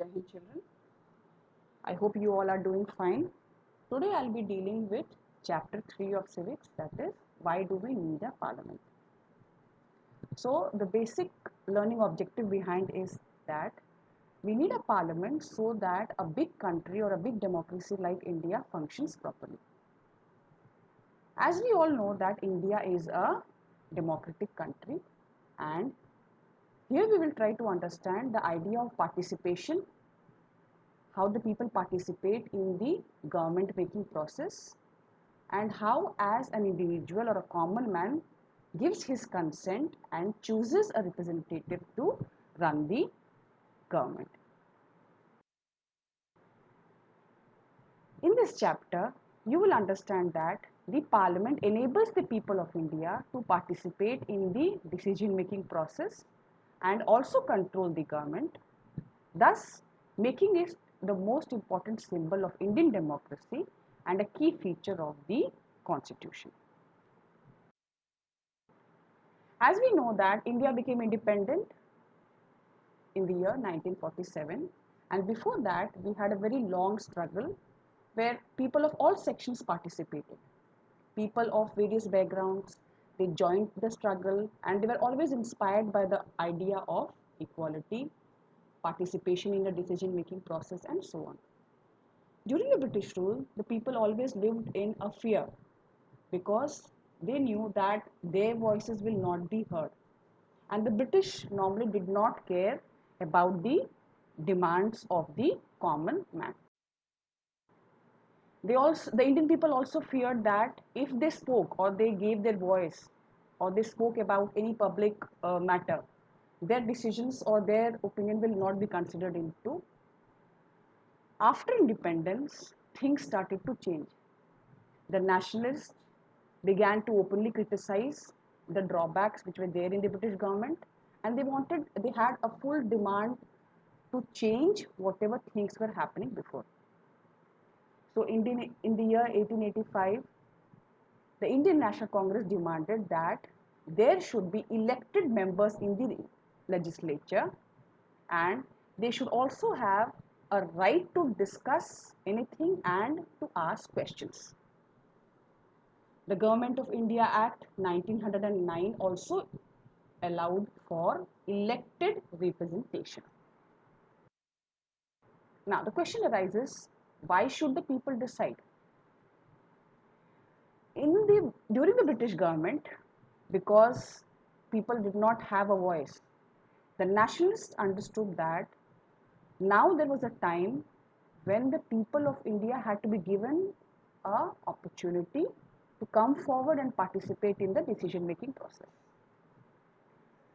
Jai Hind children. I hope you all are doing fine. Today I'll be dealing with chapter 3 of civics, that is, why do we need a parliament? So the basic learning objective behind is that we need a parliament so that a big country or a big democracy like India functions properly. As we all know that India is a democratic country, and here we will try to understand the idea of participation, how the people participate in the government making process, and how as an individual or a common man gives his consent and chooses a representative to run the government. In this chapter, you will understand that the parliament enables the people of India to participate in the decision making process and also control the government, thus making it the most important symbol of Indian democracy and a key feature of the constitution. As we know that India became independent in the year 1947, and before that we had a very long struggle where people of all sections participated. People of various backgrounds, they joined the struggle, and they were always inspired by the idea of equality, participation in the decision making process, and so on. During the British rule, the people always lived in a fear because they knew that their voices will not be heard. And the British normally did not care about the demands of the common man. The Indian people also feared that if they spoke or they gave their voice or they spoke about any public matter, their decisions or their opinion will not be considered into. After independence, things started to change. The nationalists began to openly criticize the drawbacks which were there in the British government, and they had a full demand to change whatever things were happening before. So in the year 1885, the Indian National Congress demanded that there should be elected members in the legislature, and they should also have a right to discuss anything and to ask questions. The Government of India Act 1909 also allowed for elected representation. Now the question arises, why should the people decide? During the British government, because people did not have a voice, the nationalists understood that now there was a time when the people of India had to be given an opportunity to come forward and participate in the decision making process.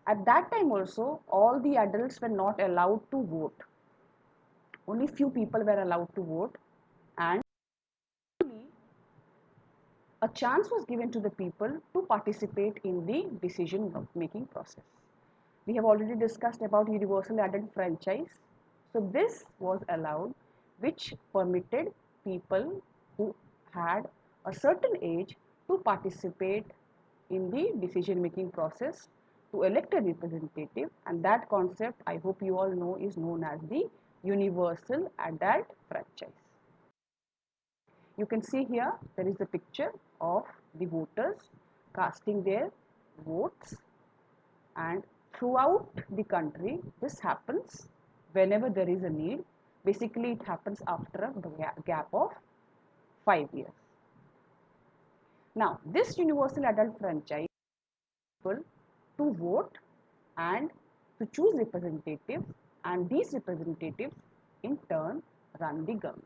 At that time also, all the adults were not allowed to vote. Only few people were allowed to vote, and a chance was given to the people to participate in the decision making process. We have already discussed about universal adult franchise. So this was allowed, which permitted people who had a certain age to participate in the decision making process to elect a representative, and that concept, I hope you all know, is known as the universal adult franchise. You can see here there is a picture of the voters casting their votes, and throughout the country this happens whenever there is a need. Basically it happens after a gap of 5 years. Now this universal adult franchise people to vote and to choose representatives, and these representatives in turn run the government.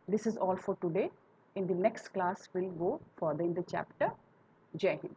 This is all for today. In the next class, we'll go further in the chapter. Jai Hind.